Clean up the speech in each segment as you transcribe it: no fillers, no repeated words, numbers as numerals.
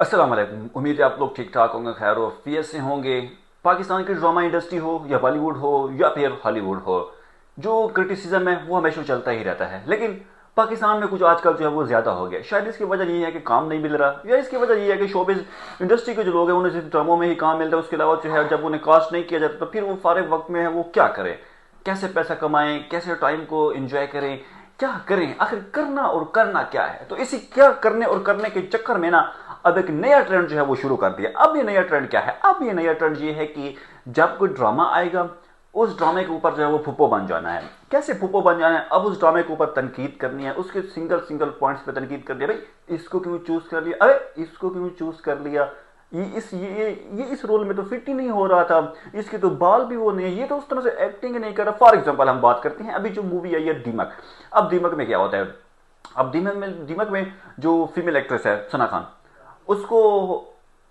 अस्सलाम वालेकुम। उम्मीद है आप लोग ठीक ठाक होंगे, खैर वफियत से होंगे। पाकिस्तान की ड्रामा इंडस्ट्री हो या बॉलीवुड हो या फिर हॉलीवुड हो, जो क्रिटिसिज्म है वो हमेशा चलता ही रहता है। लेकिन पाकिस्तान में कुछ आजकल जो है वो ज़्यादा हो गया। शायद इसकी वजह ये है कि काम नहीं मिल रहा, या इसकी वजह ये है कि शोबिज़ इंडस्ट्री के जो लोग हैं उन्हें सिर्फ ड्रामों में ही काम मिलता है। उसके अलावा जो है जब उन्हें कास्ट नहीं किया जाता तो फिर वो फारिग वक्त में है वो क्या करें, कैसे पैसा कमाएं, कैसे टाइम को एंजॉय करें, क्या करें, आखिर करना और करना क्या है। तो इसी क्या करने और करने के चक्कर में ना अब एक नया ट्रेंड जो है वो शुरू कर दिया। अब ये नया ट्रेंड क्या है? अब ये नया ट्रेंड ये है कि जब कोई ड्रामा आएगा उस ड्रामे के ऊपर जो है वो फुप्पो बन जाना है। कैसे फुप्पो बन जाना है? अब उस ड्रामे के ऊपर तनकीद करनी है, उसके सिंगल सिंगल पॉइंट्स पे तनकीद करनी है। भाई इसको क्यों चूज कर लिया, अरे इसको क्यों चूज कर लिया, ये इस रोल में तो फिट ही नहीं हो रहा था, इसके तो बाल भी वो नहीं है, ये तो उस तरह से एक्टिंग नहीं कर रहा। फॉर एग्जांपल हम बात करते हैं अभी जो मूवी आई है दीमक। अब दीमक में क्या होता है? अब दीमक में जो फीमेल एक्ट्रेस है सना खान, उसको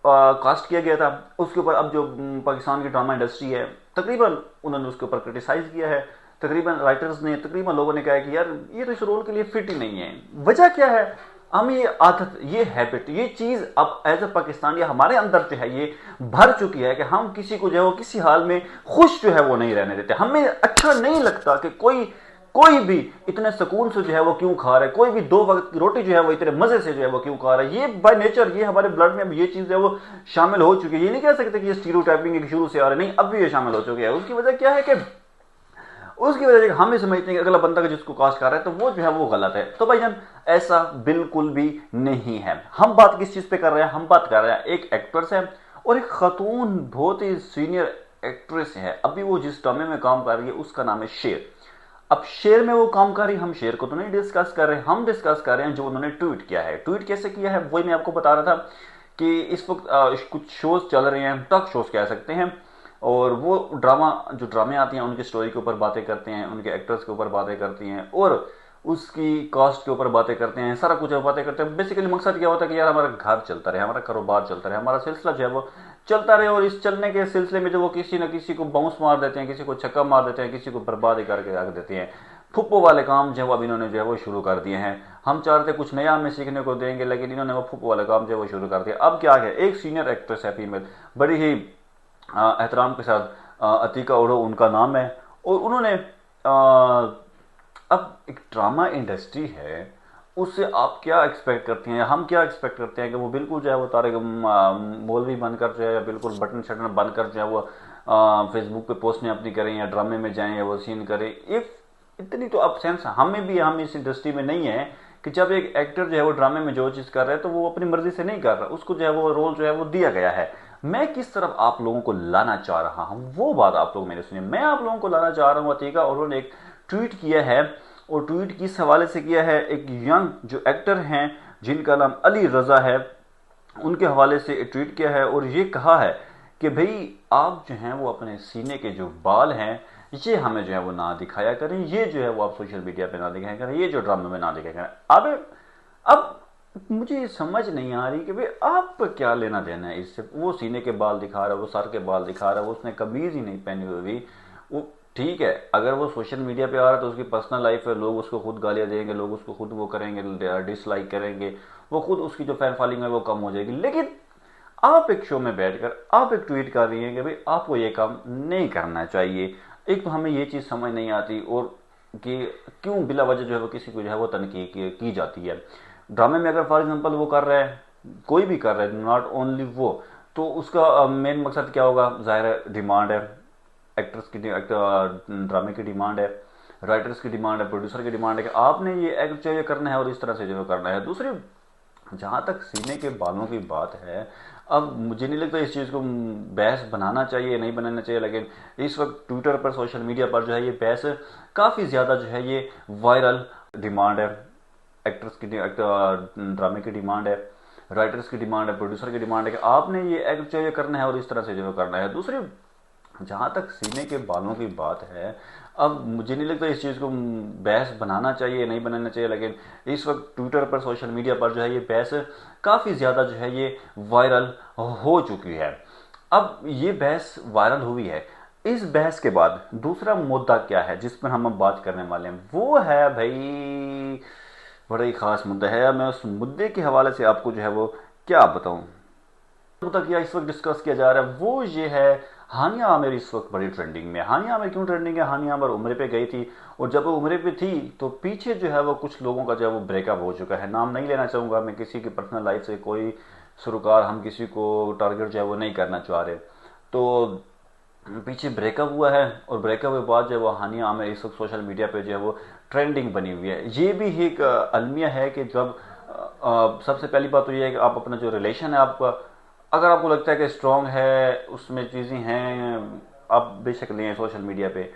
कास्ट किया गया था। उसके ऊपर अब जो पाकिस्तान की ड्रामा इंडस्ट्री है तकरीबन उन्होंने उसके ऊपर क्रिटिसाइज किया है। तकरीबन राइटर्स ने, तकरीबन लोगों ने कहा है कि यार ये तो इस रोल के लिए फिट ही नहीं है। वजह क्या है? हम ये आदत, ये हैबिट, ये चीज अब एज अ पाकिस्तानी हमारे अंदर जो है ये भर चुकी है कि हम किसी को जो है वो किसी हाल में खुश जो है वो नहीं रहने देते। हमें अच्छा नहीं लगता कि कोई भी इतने सुकून से जो है वो क्यों खा रहा है, कोई भी दो वक्त की रोटी जो है वो इतने मजे से जो है वो क्यों खा रहा है। ये बाय नेचर, ये हमारे ब्लड में अब ये चीज जो है वो शामिल हो चुकी है। ये नहीं कह सकते कि ये स्टीरियोटाइपिंग शुरू से आ रहा है, नहीं, अब भी ये शामिल हो चुकी है। उसकी वजह क्या है कि उसकी वजह से हम ये समझते हैं कि अगला बंदा का जिसको कास्ट कर रहा है तो वो जो है वो गलत है। तो भाईजान ऐसा बिल्कुल भी नहीं है। हम बात किस चीज पे कर रहे हैं? हम बात कर रहे हैं एक एक्ट्रेस है और एक खातून बहुत ही सीनियर एक्ट्रेस है। अभी वो जिस ड्रामे में काम कर रही है उसका नाम है शेर। अब शेर में वो काम कर रही, हम शेर को तो नहीं डिस्कस कर रहे, हम डिस्कस कर रहे हैं जो उन्होंने ट्वीट किया है। ट्वीट कैसे किया है वही मैं आपको बता रहा था कि इस वक्त कुछ शोज चल रहे हैं, टॉक शोज कह सकते हैं, और वो जो ड्रामे आती हैं उनकी स्टोरी के ऊपर बातें करते हैं, उनके एक्टर्स के ऊपर बातें करती हैं और उसकी कास्ट के ऊपर बातें करते हैं, सारा कुछ बातें करते हैं। बेसिकली मकसद क्या होता है कि यार हमारा घर चलता रहे, हमारा कारोबार चलता रहे, हमारा सिलसिला जो है वो चलता रहे। और इस चलने के सिलसिले में जो वो किसी न किसी को बाउंस मार देते हैं, किसी को छक्का मार देते हैं, किसी को बर्बाद करके रख देते हैं। फुप्पो वाले काम जो है वो अब इन्होंने जो है वो शुरू कर दिए हैं। हम चाह रहे थे कुछ नया हमें सीखने को देंगे, लेकिन इन्होंने वो फुप्पो वाले काम जो है वो शुरू कर दिया। अब क्या है, एक सीनियर एक्ट्रेस है फीमेल, बड़ी ही एहतराम के साथ अतीका ओढ़ो उनका नाम है, और उन्होंने अब एक ड्रामा इंडस्ट्री है उससे आप क्या एक्सपेक्ट करते हैं, हम क्या एक्सपेक्ट करते हैं कि वो बिल्कुल जो है वो तारे मौलवी बनकर जो है या बिल्कुल बटन शटन बनकर जो है वो फेसबुक पे पोस्टें अपनी करें या ड्रामे में जाएं या वो सीन करें। इफ इतनी तो अब सेंस हमें भी, हम इस इंडस्ट्री में नहीं है कि जब एक एक्टर जो है वो ड्रामे में जो चीज़ कर रहा है तो वो अपनी मर्जी से नहीं कर रहा, उसको जो है वो रोल जो है वो दिया गया है। मैं किस तरफ आप लोगों को लाना चाह रहा हूं वो बात आप लोग मैंने सुनी। मैं आप लोगों को लाना चाह रहा हूं अतीका, और उन्होंने एक ट्वीट किया है, और ट्वीट किस हवाले से किया है, एक यंग जो एक्टर हैं जिनका नाम अली रजा है उनके हवाले से ट्वीट किया है और ये कहा है कि भाई आप जो हैं वो अपने सीने के जो बाल हैं ये हमें जो है वो ना दिखाया करें, ये जो है वो आप सोशल मीडिया पे ना दिखाया करें, ये जो ड्रामे में ना दिखाया करें। अब मुझे समझ नहीं आ रही कि भाई आप क्या लेना देना है इससे। वो सीने के बाल दिखा रहा है, वो सर के बाल दिखा रहा है, वो उसने कमीज ही नहीं पहनी हुई। वो ठीक है, अगर वो सोशल मीडिया पे आ रहा है तो उसकी पर्सनल लाइफ है, लोग उसको खुद गालियां देंगे, लोग उसको खुद वो करेंगे, डिसलाइक करेंगे, वो खुद उसकी जो फैन फॉलोइंग है वो कम हो जाएगी। लेकिन आप एक शो में बैठकर आप एक ट्वीट कर रही हैं कि भाई आपको ये काम नहीं करना चाहिए। एक तो हमें ये चीज़ समझ नहीं आती, और कि क्यों बिला वजह जो है वो किसी को जो है वो तनकीद की जाती है। ड्रामे में अगर फॉर एग्जांपल वो कर रहा है, कोई भी कर रहा है, नॉट ओनली वो, तो उसका मेन मकसद क्या होगा? जाहिर है डिमांड है, एक्टर्स की ड्रामे की डिमांड है, राइटर्स की डिमांड है, प्रोड्यूसर की डिमांड है कि आपने ये एक्ट जो ये करना है और इस तरह से जो करना है। दूसरी, जहाँ तक सीने के बालों की बात है, अब मुझे नहीं लगता इस चीज़ को बहस बनाना चाहिए, नहीं बनाना चाहिए, लेकिन इस वक्त ट्विटर पर, सोशल मीडिया पर जो है ये बहस काफ़ी ज़्यादा जो है ये वायरल। डिमांड है, एक्टर्स की ड्रामे की डिमांड है, राइटर्स की डिमांड है, प्रोड्यूसर की डिमांड है कि आपने ये एक्ट जो ये करना है और इस तरह से जो करना है। दूसरी, जहाँ तक सीने के बालों की बात है, अब मुझे नहीं लगता इस चीज़ को बहस बनाना चाहिए, नहीं बनाना चाहिए, लेकिन इस वक्त ट्विटर पर, सोशल मीडिया पर जो है ये बहस काफ़ी ज़्यादा जो है ये वायरल हो चुकी है। अब ये बहस वायरल हुई है, इस बहस के बाद दूसरा मुद्दा क्या है जिस पर हम अब बात करने वाले हैं, वो है भाई बड़ा ही खास मुद्दा है। मैं उस मुद्दे के हवाले से आपको जो है वो क्या बताऊं। मुद्दा किया इस वक्त डिस्कस किया जा रहा है वो ये है, हानिया आमिर इस वक्त बड़ी ट्रेंडिंग में। हानिया आमिर क्यों ट्रेंडिंग है? हानिया आमिर उम्रे पे गई थी, और जब वो उम्रे पे थी तो पीछे जो है वो कुछ लोगों का जो है वो ब्रेकअप हो चुका है। नाम नहीं लेना चाहूँगा मैं किसी की पर्सनल लाइफ से, कोई सरोकार, हम किसी को टारगेट जो है वो नहीं करना चाह रहे। तो पीछे ब्रेकअप हुआ है, और ब्रेकअप के बाद जो है वो हानिया आमिर इस वक्त सोशल मीडिया पे जो है वो ट्रेंडिंग बनी हुई है। ये भी एक अलमिया है कि जब सबसे पहली बात तो ये है कि आप अपना जो रिलेशन है आपका, अगर आपको लगता है कि स्ट्रांग है, उसमें चीज़ें हैं, आप बेशक लें सोशल मीडिया पे,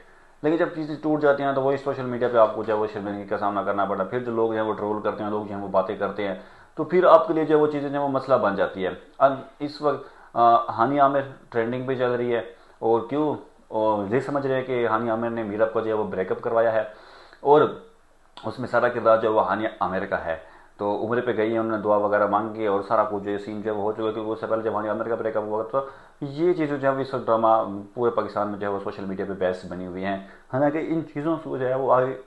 लेकिन जब चीज़ें टूट जाती हैं तो वही सोशल मीडिया पे आपको जो है वो शर्मिंदगी का सामना करना पड़ता है। फिर जो लोग हैं वो ट्रोल करते हैं, लोग जो हैं वो बातें करते हैं, तो फिर आपके लिए जो है वो चीज़ें जो है वो मसला बन जाती है। अब इस वक्त हानिया आमिर ट्रेंडिंग पे चल रही है, और क्यों? और ये समझ रहे हैं कि हानिया आमिर ने मीरब को जो है वो ब्रेकअप करवाया है, और उसमें सारा किरदार जो है वो हानिया आमिर का है। तो उम्र पे गई है, उन्होंने दुआ वगैरह मांगी, और सारा कुछ जो सीन जो है वो हो चुका है, क्योंकि उससे पहले जब हानिया आमिर का ब्रेकअप हुआ तो ये चीज़ें जो है इस वक्त ड्रामा पूरे पाकिस्तान में जो है वो सोशल मीडिया पे बहस बनी हुई हैं। हालांकि इन चीज़ों से जो है वो आगे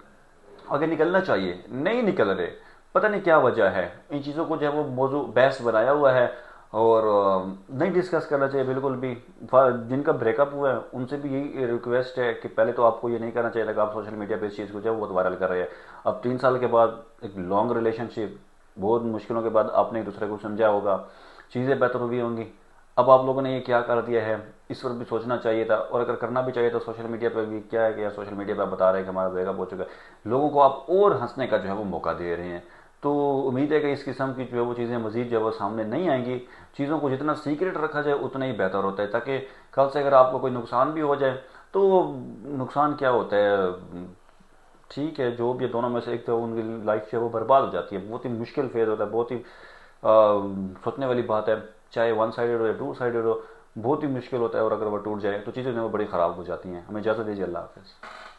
आगे निकलना चाहिए, नहीं निकल रहे, पता नहीं क्या वजह है। इन चीज़ों को जो है वो मौजू बहस बनाया हुआ है, और नहीं डिस्कस करना चाहिए बिल्कुल भी। जिनका ब्रेकअप हुआ है उनसे भी यही रिक्वेस्ट है कि पहले तो आपको ये नहीं करना चाहिए था, आप सोशल मीडिया पे इस चीज़ को जो है वो वायरल कर रहे हैं। अब 3 साल के बाद एक लॉन्ग रिलेशनशिप, बहुत मुश्किलों के बाद आपने एक दूसरे को समझा होगा, चीज़ें बेहतर हुई होंगी। अब आप लोगों ने ये क्या कर दिया है, इस पर भी सोचना चाहिए था, और अगर करना भी चाहिए तो सोशल मीडिया पर भी क्या है कि यार सोशल मीडिया पर आप बता रहे हैं कि हमारा ब्रेकअप हो चुका है, लोगों को आप और हंसने का जो है वो मौका दे रहे हैं। तो उम्मीद है कि इस किस्म की जो है वो चीज़ें मजीद जो है वो सामने नहीं आएंगी। चीज़ों को जितना सीक्रेट रखा जाए उतना ही बेहतर होता है, ताकि कल से अगर आपको कोई नुकसान भी हो जाए तो नुकसान क्या होता है, ठीक है, जो भी दोनों में से एक तो उनकी लाइफ जो है वो बर्बाद हो जाती है। बहुत ही मुश्किल फेज होता है, बहुत ही सोचने वाली बात है, चाहे वन साइडेड हो या टू साइडेड हो, बहुत ही मुश्किल होता है। और अगर वो टूट जाए तो चीज़ें जो है वो बड़ी ख़राब हो जाती हैं। हमें इजाज़त दीजिए, अल्लाह हाफ़िज़।